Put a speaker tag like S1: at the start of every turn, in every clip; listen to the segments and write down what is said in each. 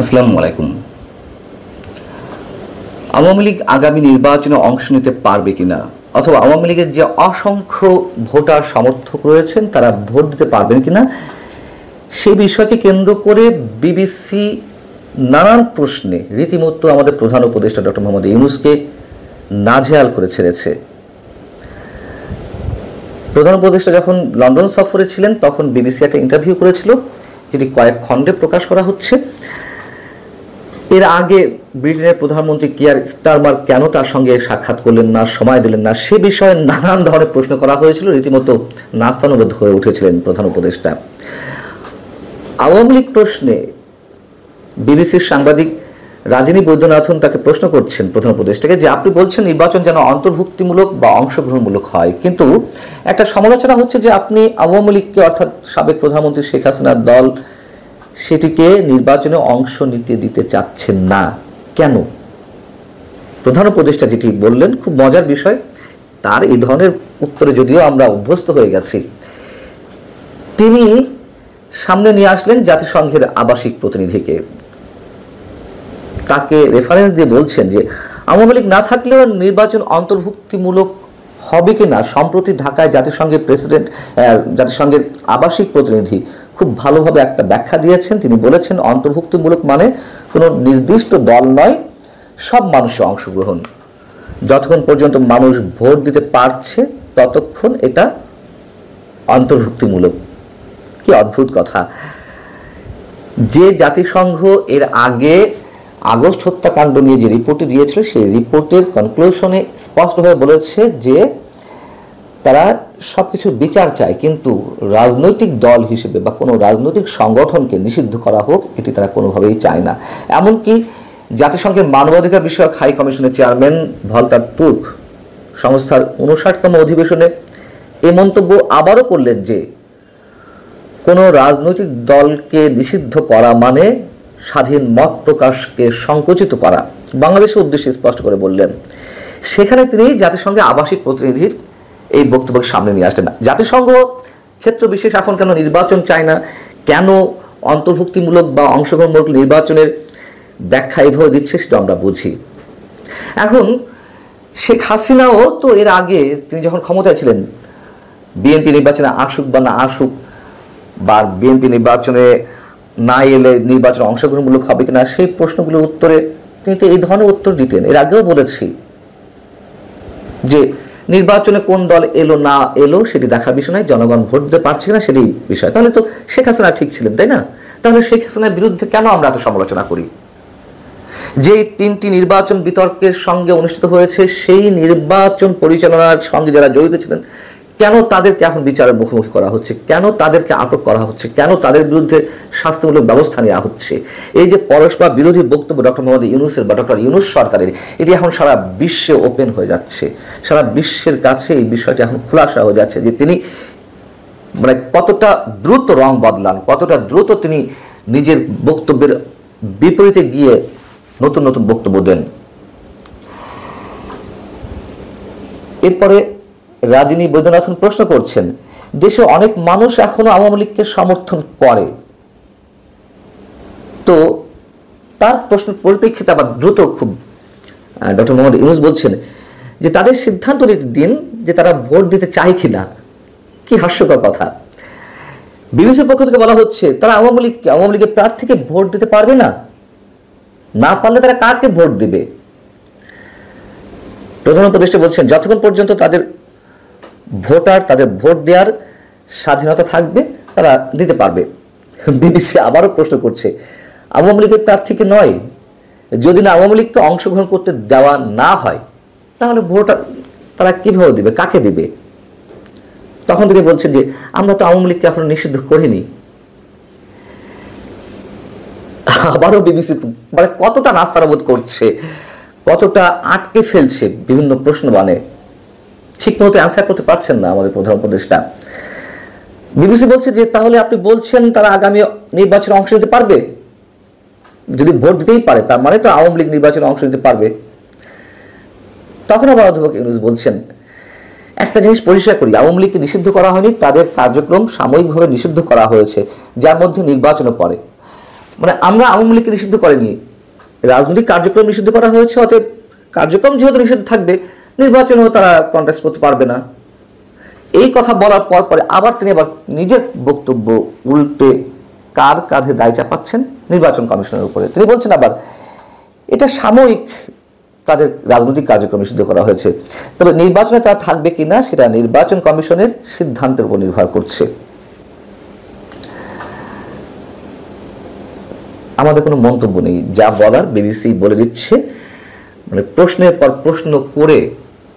S1: আসসালামু আলাইকুম। আওয়ামী লীগ আগামী নির্বাচনে অংশ নিতে পারবে কিনা, অথবা আওয়ামী লীগের যে অসংখ্য ভোটার সমর্থক রয়েছেন তারা ভোট দিতে পারবেন কিনা, সেই বিষয়কে কেন্দ্র করে বিবিসি নানান প্রশ্নে রীতিমতো আমাদের প্রধান উপদেষ্টা ডক্টর মোহাম্মদ ইউনূসকে নাজেহাল করে ছেড়েছে। প্রধান উপদেষ্টা যখন লন্ডন সফরে ছিলেন তখন বিবিসি একটা ইন্টারভিউ করেছিল, যেটি কয়েক খণ্ডে প্রকাশ করা হচ্ছে। এর আগে ব্রিটেনের প্রধানমন্ত্রী কিয়ার স্টারমার কেন তার সঙ্গে সাক্ষাৎ করলেন না, সময় দিলেন না, সে বিষয়ে নানান ধরনের প্রশ্ন করা হয়েছিল। রীতিমতো নাস্তানুবোধ হয়ে উঠেছিলেন প্রধান উপদেষ্টা। আওয়ামী লীগ প্রশ্নে বিবিসির সাংবাদিক রাজিনী বৈদ্যনাথন তাকে প্রশ্ন করছেন প্রধান উপদেষ্টাকে, যে আপনি বলছেন নির্বাচন যেন অন্তর্ভুক্তিমূলক বা অংশগ্রহণমূলক হয়, কিন্তু একটা সমালোচনা হচ্ছে যে আপনি আওয়ামী লীগকে, অর্থাৎ সাবেক প্রধানমন্ত্রী শেখ হাসিনার দল, সেটিকে নির্বাচনে অংশ নিতে দিতে চাচ্ছেন না কেন? প্রধান উপদেষ্টা যেটি বললেন খুব মজার বিষয়। তার এই ধরনের উত্তরে যদিও আমরা অভ্যস্ত হয়ে গেছি। তিনি সামনে নিয়ে আসলেন জাতিসংঘের আবাসিক প্রতিনিধিকে, তাকে রেফারেন্স দিয়ে বলছেন যে আওয়ামী লীগ না থাকলেও নির্বাচন অন্তর্ভুক্তিমূলক হবে কিনা। সম্প্রতি ঢাকায় জাতিসংঘের আবাসিক প্রতিনিধি খুব ভালোভাবে একটা ব্যাখ্যা দিয়েছেন। তিনি বলেছেন অন্তর্ভুক্তিমূলক মানে কোনো নির্দিষ্ট দল নয়, সব মানুষের অংশগ্রহণ। যতক্ষণ পর্যন্ত মানুষ ভোট দিতে পারছে ততক্ষণ এটা অন্তর্ভুক্তিমূলক। কি অদ্ভুত কথা! যে জাতিসংঘ এর আগে আগস্ট হত্যাকাণ্ড নিয়ে যে রিপোর্টটি দিয়েছিল, সেই রিপোর্টের কনক্লুশনে স্পষ্টভাবে বলেছে যে তারা সবকিছুর বিচার চায়, কিন্তু রাজনৈতিক দল হিসেবে বা কোনো রাজনৈতিক সংগঠনকে নিষিদ্ধ করা হোক এটি তারা কোনোভাবেই চায় না। এমনকি জাতিসংঘের মানবাধিকার বিষয়ক হাই কমিশনের চেয়ারম্যান ভলতার তুর্ক সংস্থার 59তম অধিবেশনে এই মন্তব্য আবারও করলেন যে কোনো রাজনৈতিক দলকে নিষিদ্ধ করা মানে স্বাধীন মত প্রকাশকে সংকুচিত করা। বাংলাদেশের উদ্দেশ্যে স্পষ্ট করে বললেন। সেখানে তিনি জাতিসংঘের আবাসিক প্রতিনিধির এই বক্তব্যকে সামনে নিয়ে আসলেন। জাতিসংঘ ক্ষেত্র বিশেষ এখন কেন নির্বাচন চায় না, কেন অন্তর্ভুক্তিমূলক বা অংশগ্রহণমূলক নির্বাচনের ব্যাখ্যা এইভাবে দিচ্ছে, সেটা আমরা বুঝি। এখন শেখ হাসিনাও তো এর আগে তিনি যখন ক্ষমতায় ছিলেন, বিএনপি নির্বাচনে আসুক বা না আসুক, বা বিএনপি নির্বাচনে না এলে নির্বাচনে অংশগ্রহণমূলক হবে কিনা, সেই প্রশ্নগুলোর উত্তরে তিনি তো এই ধরনের উত্তর দিতেন। এর আগেও বলেছি যে নির্বাচনে কোন দল এলো না এলো সেটি দেখার বিষয় নয়, জনগণ ভোট দিতে পারছে কিনা সেটাই বিষয়। তাহলে তো শেখ হাসিনা ঠিক ছিলেন, তাই না? তাহলে শেখ হাসিনার বিরুদ্ধে কেন আমরা এত সমালোচনা করি? যে 3টি নির্বাচন বিতর্কের সঙ্গে অনুষ্ঠিত হয়েছে, সেই নির্বাচন পরিচালনার সঙ্গে যারা জড়িত ছিলেন, কেন তাদেরকে এখন বিচারের মুখোমুখি করা হচ্ছে, কেন তাদেরকে আটক করা হচ্ছে, কেন তাদের বিরুদ্ধে শাস্তিমূলক ব্যবস্থা নেওয়া হচ্ছে? এই যে পরস্পর বিরোধী বক্তব্য ডক্টর মোহাম্মদ ইউনূসের বা ডক্টর ইউনূস সরকারের, এটি এখন সারা বিশ্বে ওপেন হয়ে যাচ্ছে। সারা বিশ্বের কাছে এই বিষয়টি এখন খোলাসা হয়ে যাচ্ছে যে তিনি মানে কতটা দ্রুত রং বদলান, কতটা দ্রুত তিনি নিজের বক্তব্যের বিপরীতে গিয়ে নতুন নতুন বক্তব্য দেন। এরপরে রাজিনী বৈদ্যনাথন প্রশ্ন করছেন, দেশে অনেক মানুষ এখনো আওয়ামী লীগকে সমর্থন করে, তো তার প্রশ্নের পরিপ্রেক্ষিতে আবার দ্রুত খুব ডক্টর মোহাম্মদ ইউনূস বলছেন যে তাদের সিদ্ধান্ত দিন যে তারা ভোট দিতে চায় কিনা। কি হাস্যকর কথা! বিবিসির পক্ষ থেকে বলা হচ্ছে তারা আওয়ামী লীগের প্রার্থীকে ভোট দিতে পারবে না, না পারলে তারা কাকে ভোট দিবে? প্রধান উপদেষ্টা বলছেন যতক্ষণ পর্যন্ত তাদের ভোট দেওয়ার স্বাধীনতা থাকবে তারা দিতে পারবে। বিবিসি আবারও প্রশ্ন করছে, আওয়ামী লীগের প্রার্থীকে নয়, যদি না আওয়ামী লীগকে অংশগ্রহণ করতে দেওয়া না হয় তাহলে ভোট তারা কিভাবে দিবে, কাকে দিবে? তখন তিনি বলছেন যে আমরা তো আওয়ামী লীগকে এখনো নিষিদ্ধ করিনি। আবারও বিবিসি মানে কতটা নাস্তানাবোধ করছে, কতটা আটকে ফেলছে বিভিন্ন প্রশ্ন, মানে ঠিকমতো অ্যান্সার করতে পারছেন না আমাদের প্রধান উপদেষ্টা। বিবিসি বলছে যে তাহলে আপনি বলছেন তারা আগামী নির্বাচনে অংশ নিতে পারবে? যদি ভোট দিতেই পারে তার মানে তো আওয়ামী লীগ নির্বাচনে অংশ নিতে পারবে। তখন আবার অধ্যাপক ইউনূস বলছেন একটা জিনিস পরিষ্কার করি, আওয়ামী লীগকে নিষিদ্ধ করা হয়নি, তাদের কার্যক্রম সাময়িকভাবে নিষিদ্ধ করা হয়েছে, যার মধ্যে নির্বাচনও পড়ে। মানে আমরা আওয়ামী লীগকে নিষিদ্ধ করেনি, রাজনৈতিক কার্যক্রম নিষিদ্ধ করা হয়েছে, অতএব কার্যক্রম যেহেতু নিষিদ্ধ থাকবে, নির্বাচনেও তারা কন্টেস্ট করতে পারবে না। এই কথা বলার পর পরে আবার তিনি আবার নিজের বক্তব্য উল্টে কার কাঁধে দায় চাপাচ্ছেন? নির্বাচন কমিশনের উপরে। তিনি বলছেন আবার এটা সাময়িক, তাদের রাজনৈতিক কার্যক্রম নিষিদ্ধ করা হয়েছে, তবে নির্বাচনে তারা থাকবে কিনা সেটা নির্বাচন কমিশনের সিদ্ধান্তের উপর নির্ভর করছে। আমাদের কোনো মন্তব্য নেই, যা বলার বিবিসি বলে দিচ্ছে। মানে প্রশ্নের পর প্রশ্ন করে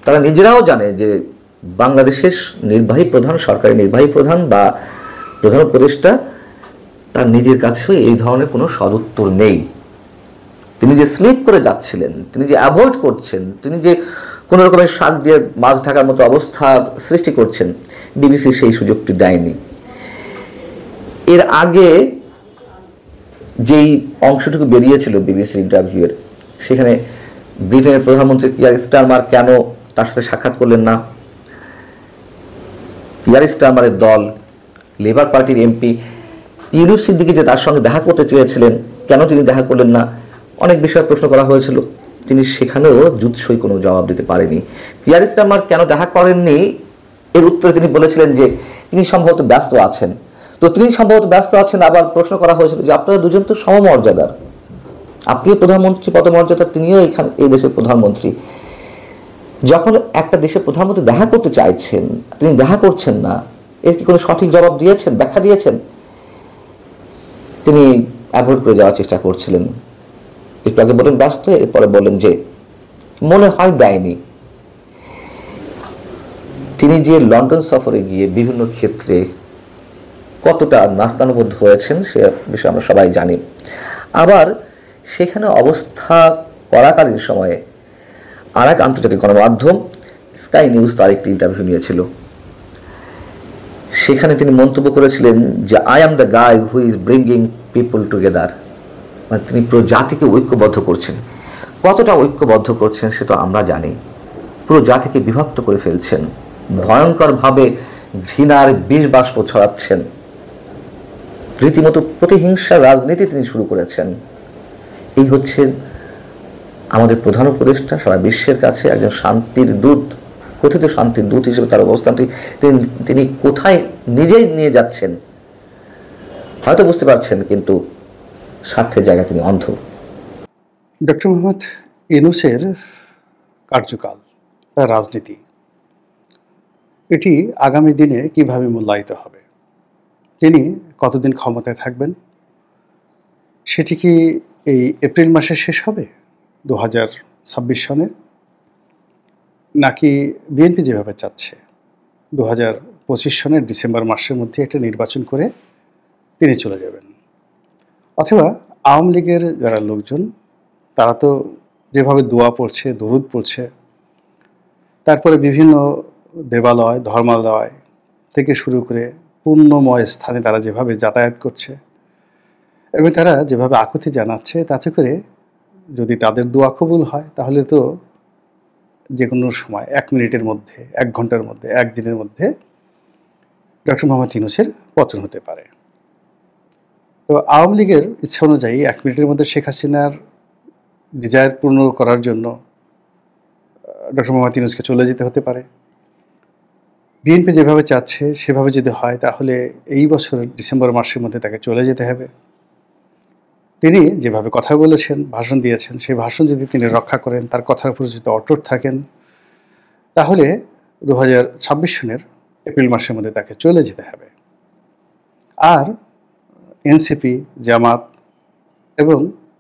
S1: তারা নিজেরাও জানে যে বাংলাদেশের নির্বাহী প্রধান, সরকারি নির্বাহী প্রধান বা প্রধান উপদেষ্টা, তার নিজের কাছেও এই ধরনের কোনো সদুত্তর নেই। তিনি যে স্লিপ করে যাচ্ছিলেন, তিনি যে অ্যাভয়েড করছেন, তিনি যে কোনো রকমের শাক দিয়ে মাছ ঢাকার মতো অবস্থা সৃষ্টি করছেন, বিবিসি সেই সুযোগটি দেয়নি। এর আগে যেই অংশটুকু বেরিয়েছিল বিবিসির ইন্টারভিউয়ের, সেখানে ব্রিটেনের প্রধানমন্ত্রী কিয়ার স্টারমার কেন তার সাথে সাক্ষাৎ করলেন না, কিয়ার স্টারমারের দল, লেবার পার্টির এমপি ইউনুস সিদ্দিকী যে তার সঙ্গে দেখা করতে চেয়েছিলেন, কেন তিনি দেখা করলেন না, অনেক বিষয়ে প্রশ্ন করা হয়েছিল। তিনি সেখানেও জুৎসই কোনো জবাব দিতে পারেনি। কিয়ার স্টারমার কেন দেখা করেননি এর উত্তরে তিনি বলেছিলেন যে তিনি সম্ভবত ব্যস্ত আছেন। তো তিনি সম্ভবত ব্যস্ত আছেন, আবার প্রশ্ন করা হয়েছিল যে আপনারা দুজন তো সমমর্যাদার, আপনিও প্রধানমন্ত্রী পদমর্যাদার, তিনিও এখানে এই দেশের প্রধানমন্ত্রী, যখন একটা দেশের প্রধানমন্ত্রী দেখা করতে চাইছেন তিনি দেখা করছেন না, এর কি কোনো সঠিক জবাব দিয়েছেন, ব্যাখ্যা দিয়েছেন? তিনি অ্যাভয়েড করে যাওয়ার চেষ্টা করছিলেন। একটু আগে বলেন ব্যস্ত, এরপরে বলেন যে মনে হয় দেয়নি। তিনি যে লন্ডন সফরে গিয়ে বিভিন্ন ক্ষেত্রে কতটা নাস্তানুবোধ হয়েছেন সে বিষয়ে আমরা সবাই জানি। আবার সেখানে অবস্থা করাকালীন সময়ে আর এক আন্তর্জাতিক গণমাধ্যম স্কাই নিউজ তার একটি ইন্টারভিউ নিয়েছিল। সেখানে তিনি মন্তব্য করেছিলেন যে I am the guy who is bringing people together. মানে তিনি পুরো জাতিকে ঐক্যবদ্ধ করছেন। কতটা ঐক্যবদ্ধ করছেন সে তো আমরা জানি। পুরো জাতিকে বিভক্ত করে ফেলছেন, ভয়ঙ্করভাবে ঘৃণার বিষ বাষ্প ছড়াচ্ছেন, রীতিমতো প্রতিহিংসার রাজনীতি তিনি শুরু করেছেন। এই হচ্ছেন আমাদের প্রধান উপদেষ্টা, সারা বিশ্বের কাছে একজন শান্তির দূত, কথিত শান্তির দূত হিসেবে তার অবস্থানটি তিনি কোথায় নিজেই নিয়ে যাচ্ছেন হয়তো বুঝতে পারছেন, কিন্তু স্বার্থের জায়গায় তিনি অন্ধ।
S2: ডক্টর মোহাম্মদ ইউনূসের কার্যকাল, তার রাজনীতি, এটি আগামী দিনে কিভাবে মূল্যায়িত হবে? তিনি কতদিন ক্ষমতায় থাকবেন? সেটি কি এই এপ্রিল মাসে শেষ হবে 2026 সনে, নাকি বিএনপি যেভাবে চাচ্ছে 2025 সনের ডিসেম্বর মাসের মধ্যে একটা নির্বাচন করে তিনি চলে যাবেন? অথবা আওয়ামী লীগের যারা লোকজন, তারা তো যেভাবে দোয়া পড়ছে, দরুদ পড়ছে, তারপরে বিভিন্ন দেবালয়, ধর্মালয় থেকে শুরু করে পুণ্যময় স্থানে তারা যেভাবে যাতায়াত করছে এবং তারা যেভাবে আকুতি জানাচ্ছে, তাতে করে যদি তাদের দোয়া কবুল হয় তাহলে তো যে কোনো সময় 1 মিনিটের মধ্যে, 1 ঘন্টার মধ্যে, 1 দিনের মধ্যে ডক্টর মোহাম্মদ ইউনূসের পতন হতে পারে। তো আওয়ামী লীগের ইচ্ছা অনুযায়ী 1 মিনিটের মধ্যে শেখ হাসিনার ডিজায়ার পূর্ণ করার জন্য ডক্টর মোহাম্মদ ইউনূসকে চলে যেতে হতে পারে। বিএনপি যেভাবে চাচ্ছে সেভাবে যদি হয় তাহলে এই বছর ডিসেম্বর মাসের মধ্যে তাকে চলে যেতে হবে। তিনি যেভাবে কথা বলেছেন, ভাষণ দিয়েছেন, সেই ভাষণ যদি তিনি রক্ষা করেন, তার কথার উপর যদি অটুট থাকেন, তাহলে 2026 সনের এপ্রিল মাসের মধ্যে তাকে চলে যেতে হবে। আর এনসিপি, জামাত এবং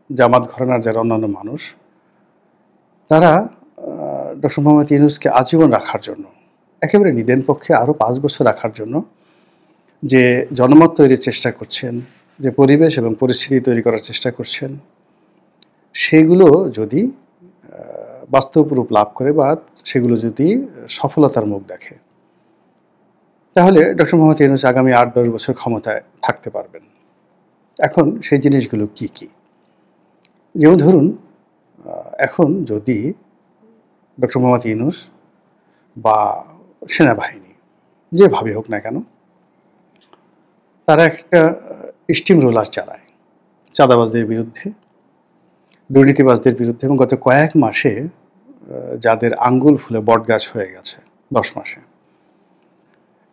S2: জামাত ঘরানার যারা অন্যান্য মানুষ, তারা ডক্টর মোহাম্মদ ইউনূসকে আজীবন রাখার জন্য, একেবারে নিদেন পক্ষে আরও 5 বছর রাখার জন্য যে জনমত তৈরির চেষ্টা করছেন, যে পরিবেশ এবং পরিস্থিতি তৈরি করার চেষ্টা করছেন, সেগুলো যদি বাস্তব রূপ লাভ করে বা সেগুলো যদি সফলতার মুখ দেখে, তাহলে ডক্টর মোহাম্মদ ইউনূস আগামী 8-10 বছর ক্ষমতায় থাকতে পারবেন। এখন সেই জিনিসগুলো কি কি? যেমন ধরুন, এখন যদি ডক্টর মোহাম্মদ ইউনূস বা সেনাবাহিনী যেভাবে হোক না কেন, তারা একটা স্টিম রোলার চালায়, চাঁদাবাজদের বিরুদ্ধে, দুর্নীতিবাজদের বিরুদ্ধে, এবং গত কয়েক মাসে যাদের আঙ্গুল ফুলে বটগাছ হয়ে গেছে 10 মাসে,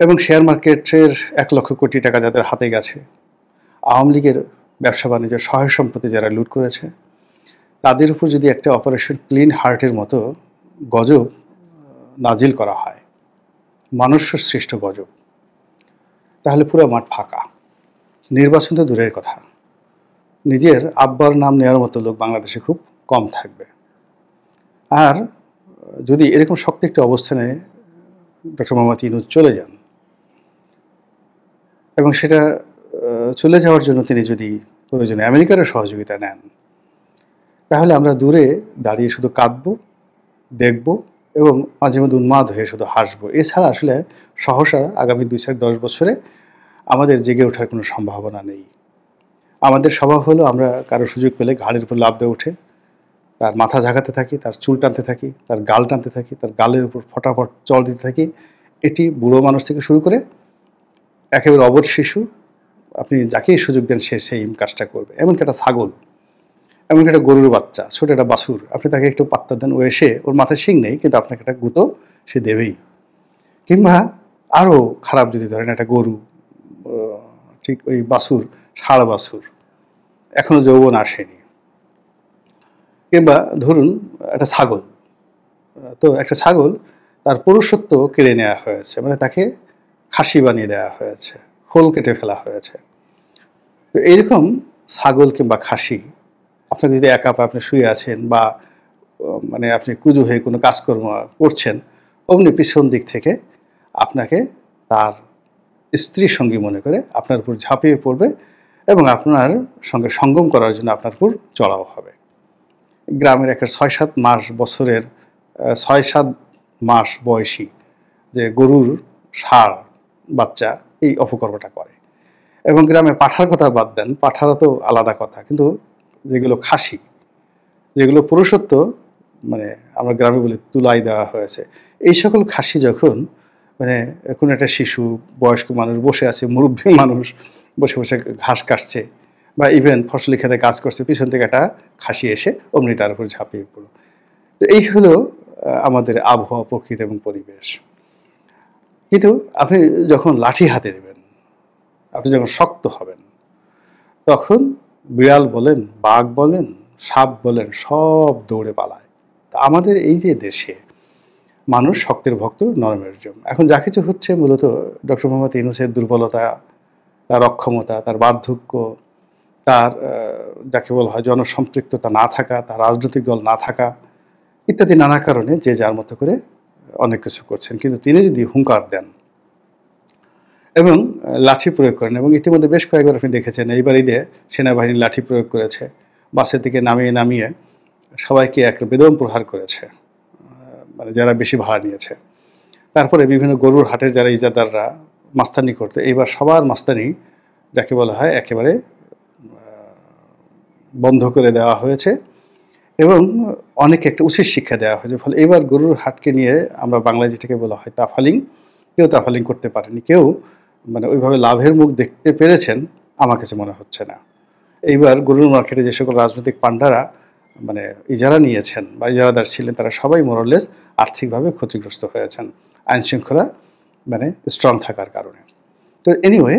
S2: এবং শেয়ার মার্কেটের 1 লক্ষ কোটি টাকা যাদের হাতে গেছে, আওয়ামী লীগের ব্যবসা বাণিজ্য সহায় সম্পত্তি যারা লুট করেছে, তাদের উপর যদি একটা অপারেশন ক্লিন হার্টের মতো গজব নাজিল করা হয়, মানুষ সৃষ্ট গজব, তাহলে পুরো মাঠ ফাঁকা। নির্বাচন তো দূরের কথা, নিজের আব্বার নাম নেওয়ার মতো লোক বাংলাদেশে খুব কম থাকবে। আর যদি এরকম শক্ত একটি অবস্থানে ডক্টর মোহাম্মদ ইউনূস চলে যান, এবং সেটা চলে যাওয়ার জন্য তিনি যদি প্রয়োজনে আমেরিকারও সহযোগিতা নেন, তাহলে আমরা দূরে দাঁড়িয়ে শুধু কাঁদব, দেখব, এবং মাঝে মধ্যে উন্মাদ হয়ে শুধু হাসবো। এছাড়া আসলে সহসা আগামী 2-10 বছরে আমাদের জেগে ওঠার কোনো সম্ভাবনা নেই। আমাদের স্বভাব হলো আমরা কারো সুযোগ পেলে ঘাড়ের উপর লাফ দিয়ে উঠে তার মাথা ঝাঁকাতে থাকি, তার চুল টানতে থাকি, তার গাল টানতে থাকি, তার গালের উপর ফটাফট চড় দিতে থাকি। এটি বুড়ো মানুষ থেকে শুরু করে একেবারে অবশ শিশু, আপনি যাকেই সুযোগ দেন সে সেই কাজটা করবে। এমনকি একটা ছাগল, এমনকি একটা গরুর বাচ্চা, ছোট একটা বাছুর, আপনি তাকে একটু পাত্তা দেন, ও এসে, ওর মাথায় শিং নেই কিন্তু আপনাকে একটা গুঁতো সে দেবেই। কিংবা আরও খারাপ যদি ধরেন একটা গরু, ঠিক ওই বাছুর, ষাঁড় বাছুর, এখনও যৌবন আসেনি, কিংবা ধরুন একটা ছাগল, তো একটা ছাগল তার পুরুষত্ব কেড়ে নেওয়া হয়েছে, মানে তাকে খাসি বানিয়ে দেওয়া হয়েছে, খোল কেটে ফেলা হয়েছে। তো এইরকম ছাগল কিংবা খাসি আপনাকে যদি একা আপনি শুয়ে আছেন, বা মানে আপনি কুজো হয়ে কোনো কাজকর্ম করছেন, অমনি পিছন দিক থেকে আপনাকে তার স্ত্রী সঙ্গী মনে করে আপনার উপর ঝাঁপিয়ে পড়বে এবং আপনার সঙ্গে সঙ্গম করার জন্য আপনার উপর চড়াও হবে। গ্রামের একটা 6-7 মাস বছরের 6-7 মাস বয়সী যে গরুর ষাঁড় বাচ্চা এই অপকর্মটা করে। এবং গ্রামে পাঁঠার কথা বাদ দেন, পাঁঠারা তো আলাদা কথা, কিন্তু যেগুলো খাসি, যেগুলো পুরুষত্ব মানে আমরা গ্রামে বলি তুলাই দেওয়া হয়েছে, এই সকল খাসি যখন মানে কোনো একটা শিশু, বয়স্ক মানুষ বসে আছে, মুরব্বী মানুষ বসে বসে ঘাস কাটছে, বা ইভেন ফসলি খেতে কাজ করছে, পিছন থেকে একটা খাসি এসে অমনি তার উপর ঝাঁপিয়ে পড়ল। তো এই হলো আমাদের আবহাওয়া, প্রকৃতি এবং পরিবেশ। কিন্তু আপনি যখন লাঠি হাতে নেবেন, আপনি যখন শক্ত হবেন, তখন বিড়াল বলেন, বাঘ বলেন, সাপ বলেন, সব দৌড়ে পালায়। তা আমাদের এই যে দেশে মানুষ শক্তের ভক্ত, নরমের জম। এখন যা কিছু হচ্ছে মূলত ডক্টর মোহাম্মদ ইউনূসের দুর্বলতা, তার অক্ষমতা, তার বার্ধক্য, তার যাকে বলা হয় জনসম্পৃক্ততা না থাকা, তার রাজনৈতিক দল না থাকা, ইত্যাদি নানা কারণে যে যার মতো করে অনেক কিছু করছেন। কিন্তু তিনি যদি হুঙ্কার দেন এবং লাঠি প্রয়োগ করেন, এবং ইতিমধ্যে বেশ কয়েকবার আপনি দেখেছেন, এইবার ঈদে সেনাবাহিনী লাঠি প্রয়োগ করেছে, বাসের থেকে নামিয়ে নামিয়ে সবাইকে এক বেদম প্রহার করেছে, মানে যারা বেশি ভাড়া নিয়েছে। তারপরে বিভিন্ন গরুর হাটের যারা ইজাদাররা মাস্তানি করতো, এইবার সবার মাস্তানি যাকে বলা হয় একেবারে বন্ধ করে দেওয়া হয়েছে, এবং অনেকে একটা উচিত শিক্ষা দেওয়া হয়েছে। ফলে এবার গরুর হাটকে নিয়ে আমরা বাংলায় যেটাকে বলা হয় তাফালিং, কেউ তাফালিং করতে পারেনি, কেউ মানে ওইভাবে লাভের মুখ দেখতে পেরেছেন আমার কাছে মনে হচ্ছে না। এইবার গরুর মার্কেটে যে সকল রাজনৈতিক পান্ডারা মানে ইজারা নিয়েছেন বা ইজারাদার ছিলেন, তারা সবাই মোরলেস আর্থিকভাবে ক্ষতিগ্রস্ত হয়েছেন আইনশৃঙ্খলা মানে স্ট্রং থাকার কারণে। তো এনিওয়ে,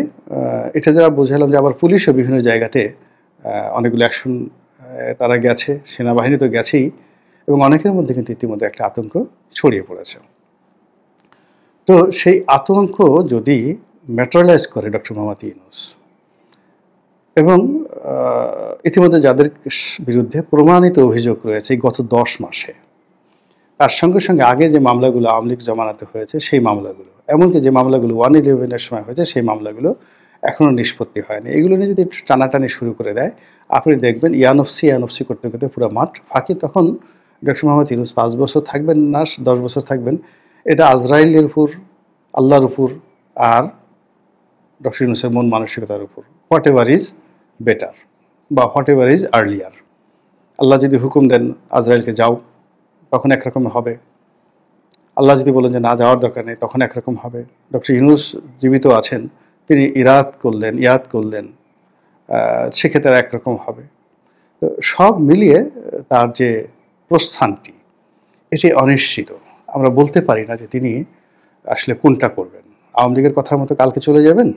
S2: এটা যারা বোঝালাম যে আবার পুলিশও বিভিন্ন জায়গাতে অনেকগুলো অ্যাকশন তারা গেছে, সেনাবাহিনী তো গেছেই, এবং অনেকের মধ্যে কিন্তু ইতিমধ্যে একটা আতঙ্ক ছড়িয়ে পড়েছে। তো সেই আতঙ্ক যদি ম্যাটেরিয়ালাইজ করে ডক্টর মোহাম্মদ ইউনূস, এবং ইতিমধ্যে যাদের বিরুদ্ধে প্রমাণিত অভিযোগ রয়েছে গত 10 মাসে, তার সঙ্গে সঙ্গে আগে যে মামলাগুলো আওয়ামী লীগ জমানাতে হয়েছে সেই মামলাগুলো, এমনকি যে মামলাগুলো 111-এর সময় হয়েছে সেই মামলাগুলো এখনও নিষ্পত্তি হয়নি, এগুলো নিয়ে যদি একটু টানাটানি শুরু করে দেয়, আপনি দেখবেন ইয়ানফসি করতে করতে পুরো মাঠ ফাঁকি। তখন ডক্টর মোহাম্মদ ইউনূস 5 বছর থাকবেন না 10 বছর থাকবেন, এটা আজরাইলের উপর, আল্লাহর উপর, আর ডক্টর ইউনূসের মন মানসিকতার উপর। হোয়াট এভার ইজ বেটার বা হোয়াট এভার ইজ আর্লিয়ার। আল্লাহ যদি হুকুম দেন আজরাইলকে যাও, তখন একরকম হবে। আল্লাহ যদি বলেন যে না, যাওয়ার দরকার নেই, তখন একরকম হবে। ডক্টর ইউনূস জীবিত আছেন, তিনি ইয়াদ করলেন সেক্ষেত্রে একরকম হবে। তো সব মিলিয়ে তার যে প্রস্থানটি এটি অনিশ্চিত। আমরা বলতে পারি না যে তিনি আসলে কোনটা করবেন। আওয়ামী লীগের কথা মতো কালকে চলে যাবেন,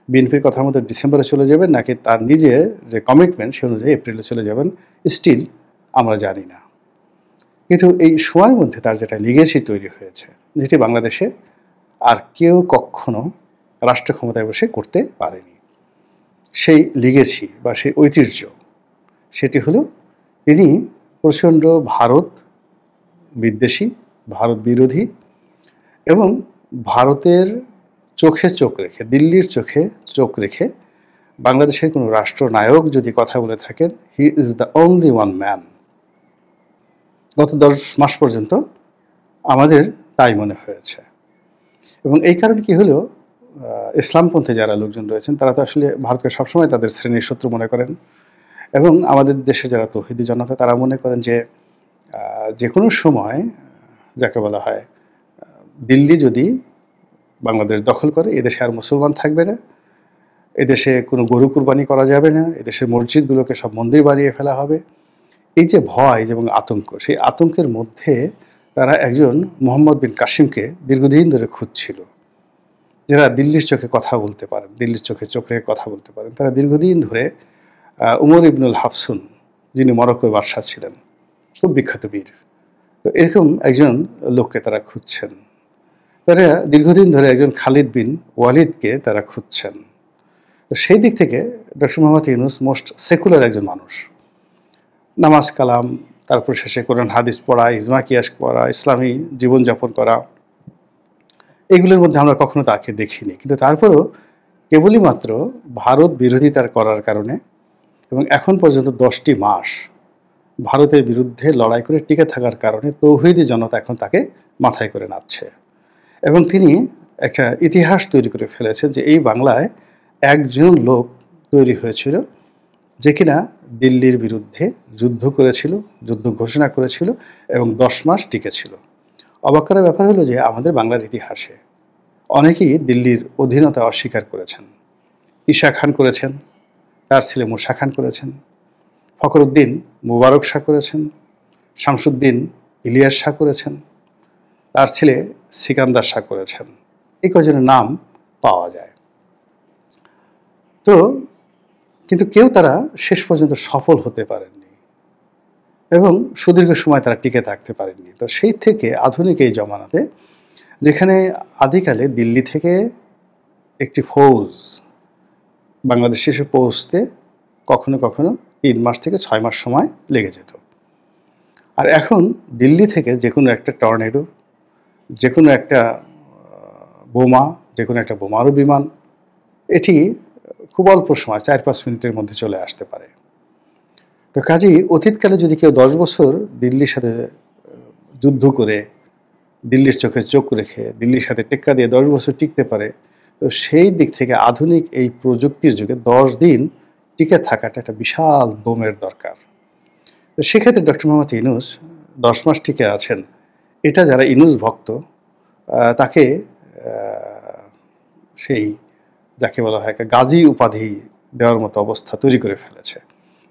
S2: বিএনপির কথা মতো ডিসেম্বরে চলে যাবেন, নাকি তার নিজের যে কমিটমেন্ট সে অনুযায়ী এপ্রিলে চলে যাবেন, স্টিল আমরা জানি না। কিন্তু এই সময়ের মধ্যে তার যেটা লিগেসি তৈরি হয়েছে, যেটি বাংলাদেশে আর কেউ কখনো রাষ্ট্র ক্ষমতায় বসে করতে পারেনি, সেই লিগেসি বা সেই ঐতিহ্য সেটি হলো তিনি প্রচণ্ড ভারত বিদ্বেষী, ভারত বিরোধী এবং ভারতের চোখে চোখ রেখে, দিল্লির চোখে চোখ রেখে বাংলাদেশের কোনো রাষ্ট্রনায়ক যদি কথা বলে থাকেন, he is the only one man. গত 10 মাস পর্যন্ত আমাদের তাই মনে হয়েছে। এবং এই কারণে কি হলো, ইসলামপন্থী যারা লোকজন রয়েছেন তারা তো আসলে ভারতকে সবসময় তাদের শ্রেণীর শত্রু মনে করেন, এবং আমাদের দেশে যারা তৌহিদি জনতা তারা মনে করেন যে যে কোনো সময় যাকে বলা হয় দিল্লি যদি বাংলাদেশ দখল করে, এদেশে আর মুসলমান থাকবে না, এদেশে কোনো গরু কুরবানি করা যাবে না, এদেশের মসজিদগুলোকে সব মন্দির বানিয়ে ফেলা হবে। এই যে ভয় এবং আতঙ্ক, সেই আতঙ্কের মধ্যে তারা একজন মোহাম্মদ বিন কাসিমকে দীর্ঘদিন ধরে খুঁজছিল, যারা দিল্লির চোখে কথা বলতে পারেন, দিল্লির চোখে চোখ রেখে কথা বলতে পারেন। তারা দীর্ঘদিন ধরে উমর ইবনুল হাফসুন, যিনি মরক্কোর বাদশাহ ছিলেন, খুব বিখ্যাত বীর, তো এরকম একজন লোককে তারা খুঁজছেন। তারা দীর্ঘদিন ধরে একজন খালিদ বিন ওয়ালিদকে তারা খুঁজছেন। তো সেই দিক থেকে doctor Mohammad Yunus most secular একজন মানুষ। নামাজ কালাম, তারপর শেষে কোরআন হাদিস পড়া, ইজমা কিয়াস পড়া, ইসলামী জীবনযাপন করা, এগুলোর মধ্যে আমরা কখনো তাকে দেখিনি। কিন্তু তারপরেও কেবলই মাত্র ভারত বিরোধিতার করার কারণে এবং এখন পর্যন্ত 10টি মাস ভারতের বিরুদ্ধে লড়াই করে টিকে থাকার কারণে তৌহিদি জনতা এখন তাকে মাথায় করে নাচছে। এবং তিনি একটা ইতিহাস তৈরি করে ফেলেছেন যে এই বাংলায় একজন লোক তৈরি হয়েছিল যে কিনা দিল্লির বিরুদ্ধে যুদ্ধ করেছিল, যুদ্ধ ঘোষণা করেছিল এবং 10 মাস টিকেছিল। অবাক করার ব্যাপার হলো যে আমাদের বাংলার ইতিহাসে অনেকেই দিল্লির অধীনতা অস্বীকার করেছেন। ঈশা খান করেছেন, তার ছেলে মুসা খান করেছেন, ফখরুদ্দিন মুবারক শাহ করেছেন, শামসুদ্দিন ইলিয়াস শাহ করেছেন, তার ছেলে সিকান্দার শাহ করেছেন। এই কয়জনের নাম পাওয়া যায়। তো কিন্তু কেউ তারা শেষ পর্যন্ত সফল হতে পারেননি এবং সুদীর্ঘ সময় তারা টিকে থাকতে পারেননি। তো সেই থেকে আধুনিক এই জমানাতে, যেখানে আদিকালে দিল্লি থেকে একটি ফৌজ বাংলাদেশে এসে পৌঁছতে কখনো কখনো 3 মাস থেকে 6 মাস সময় লেগে যেত, আর এখন দিল্লি থেকে যে কোনো একটা টর্নেডো, যে কোনো একটা বোমা, যে কোনো একটা বোমারু বিমান, এটি খুব অল্প সময় 4-5 মিনিটের মধ্যে চলে আসতে পারে। তো কাজেই অতীতকালে যদি কেউ 10 বছর দিল্লির সাথে যুদ্ধ করে, দিল্লির চোখে চোখ রেখে, দিল্লির সাথে টেক্কা দিয়ে 10 বছর টিকতে পারে, তো সেই দিক থেকে আধুনিক এই প্রযুক্তির যুগে 10 দিন টিকে থাকাটা একটা বিশাল দমের দরকার। তো সেক্ষেত্রে ডক্টর মোহাম্মদ ইউনূস 10 মাস টিকে আছেন, এটা যারা ইউনূস ভক্ত তাকে সেই যাকে বলা হয় একটা গাজী উপাধি দেওয়ার মতো অবস্থা তৈরি করে ফেলেছে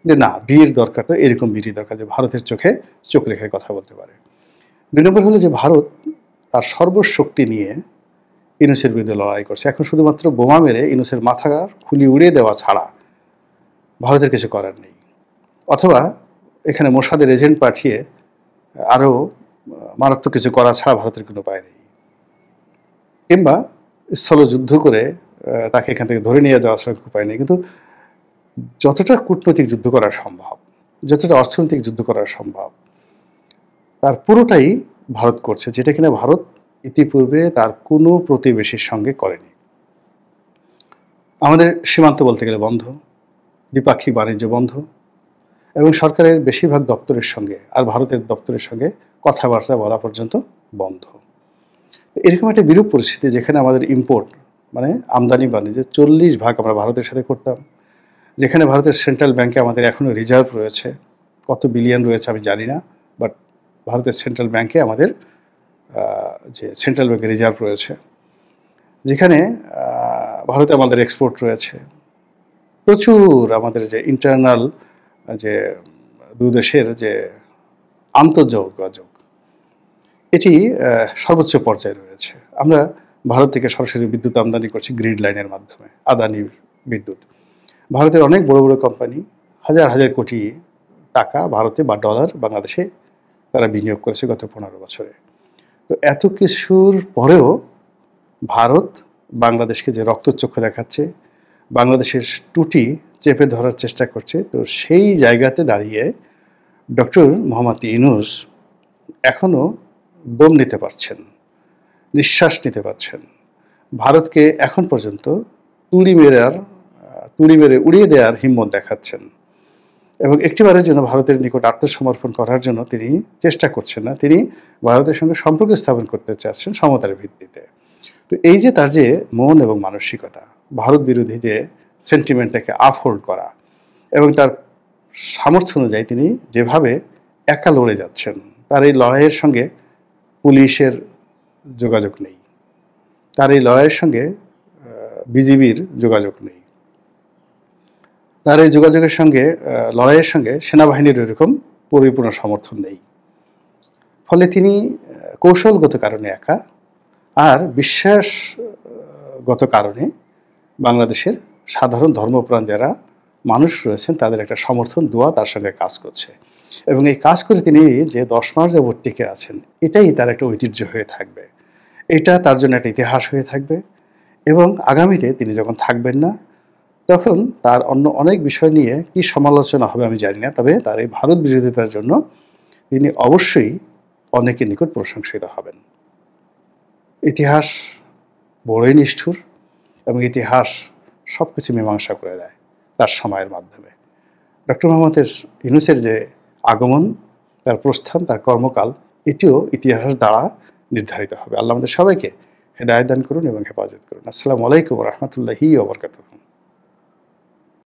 S2: যে না, বীর দরকার, তো এরকম বীরই দরকার যে ভারতের চোখে চোখ রেখে কথা বলতে পারে। 2 নম্বর হলো যে ভারত তার সর্বশক্তি নিয়ে ইউনূসের বিরুদ্ধে লড়াই করছে। এখন শুধুমাত্র বোমা মেরে ইউনূসের মাথা খুলি উড়িয়ে দেওয়া ছাড়া ভারতের কিছু করার নেই, অথবা এখানে মোসাদের এজেন্ট পাঠিয়ে আরও মারাত্মক কিছু করা ছাড়া ভারতের কোনো উপায় নেই, কিংবা স্থলযুদ্ধ করে তাকে এখান থেকে ধরে নিয়ে যাওয়া ছাড়া উপায় নেই। কিন্তু যতটা কূটনৈতিক যুদ্ধ করা সম্ভব, যতটা অর্থনৈতিক যুদ্ধ করা সম্ভব, তার পুরোটাই ভারত করছে, যেটা কিনা ভারত ইতিপূর্বে তার কোনো প্রতিবেশীর সঙ্গে করেনি। আমাদের সীমান্ত বলতে গেলে বন্ধ, দ্বিপাক্ষিক বাণিজ্য বন্ধ, এবং সরকারের বেশিরভাগ দপ্তরের সঙ্গে আর ভারতের দপ্তরের সঙ্গে কথাবার্তা বলা পর্যন্ত বন্ধ। এরকম একটা বিরূপ পরিস্থিতি যেখানে আমাদের ইম্পোর্ট মানে আমদানি বাণিজ্যের 40% আমরা ভারতের সাথে করতাম, যেখানে ভারতের সেন্ট্রাল ব্যাংকে আমাদের এখনও রিজার্ভ রয়েছে, কত বিলিয়ন রয়েছে আমি জানি না, বাট ভারতের সেন্ট্রাল ব্যাংকে আমাদের যে সেন্ট্রাল ব্যাংকের রিজার্ভ রয়েছে, যেখানে ভারতে আমাদের এক্সপোর্ট রয়েছে, প্রচুর আমাদের যে ইন্টারনাল যে দুদেশের যে আন্তঃযোগাযোগ, এটি সর্বোচ্চ পর্যায়ে রয়েছে। আমরা ভারত থেকে সরাসরি বিদ্যুৎ আমদানি করছি গ্রিড লাইনের মাধ্যমে, আদানি বিদ্যুৎ। ভারতের অনেক বড় বড় কোম্পানি হাজার হাজার কোটি টাকা ভারতে বা ডলার বাংলাদেশে তারা বিনিয়োগ করেছে গত 15 বছরে। তো এত কিছুর পরেও ভারত বাংলাদেশকে যে রক্তচক্ষু দেখাচ্ছে, বাংলাদেশের ত্রুটি চেপে ধরার চেষ্টা করছে, তো সেই জায়গাতে দাঁড়িয়ে ডক্টর মোহাম্মদ ইউনূস এখনও দম নিতে পারছেন, নিঃশ্বাস নিতে পারছেন। ভারতকে এখন পর্যন্ত তুড়ি মেরে উড়িয়ে দেওয়ার হিম্মত দেখাচ্ছেন এবং একটিবারের জন্য ভারতের নিকট আত্মসমর্পণ করার জন্য তিনি চেষ্টা করছেন না। তিনি ভারতের সঙ্গে সম্পর্ক স্থাপন করতে চাচ্ছেন সমতার ভিত্তিতে। তো এই যে তার যে মন এবং মানসিকতা, ভারত বিরোধী যে সেন্টিমেন্টটাকে আপহোল্ড করা এবং তার সামর্থ্য অনুযায়ী তিনি যেভাবে একা লড়ে যাচ্ছেন, তার এই লড়াইয়ের সঙ্গে পুলিশের যোগাযোগ নেই, তার এই লড়াইয়ের সঙ্গে বিজিবির যোগাযোগ নেই, তার এই যোগাযোগের সঙ্গে লড়াইয়ের সঙ্গে সেনাবাহিনীর এরকম পরিপূর্ণ সমর্থন নেই। ফলে তিনি কৌশলগত কারণে একা, আর বিশ্বাসগত কারণে বাংলাদেশের সাধারণ ধর্মপ্রাণ যারা মানুষ রয়েছেন তাদের একটা সমর্থন দোয়া তার সঙ্গে কাজ করছে এবং এই কাজ করে তিনি যে 10 মাস যাবৎ টিকে আছেন, এটাই তার একটা ঐতিহ্য হয়ে থাকবে, এটা তার জন্য একটা ইতিহাস হয়ে থাকবে। এবং আগামীতে তিনি যখন থাকবেন না, তখন তার অন্য অনেক বিষয় নিয়ে কি সমালোচনা হবে আমি জানি না, তবে তার এই ভারত বিরোধিতার জন্য তিনি অবশ্যই অনেকের নিকট প্রশংসিত হবেন। ইতিহাস বড়ই নিষ্ঠুর এবং ইতিহাস সব কিছু মীমাংসা করে দেয় তার সময়ের মাধ্যমে। ডক্টর মোহাম্মদ ইউনূসের যে আগমন, তার প্রস্থান, তার কর্মকাল, এটিও ইতিহাস দ্বারা নির্ধারিত হবে। আল্লাহ আমাদের সবাইকে হেদায়েত দান করুন এবং হেফাজত করুন। আসসালামু আলাইকুম ওয়া রাহমাতুল্লাহি ওয়া বারাকাতুহু।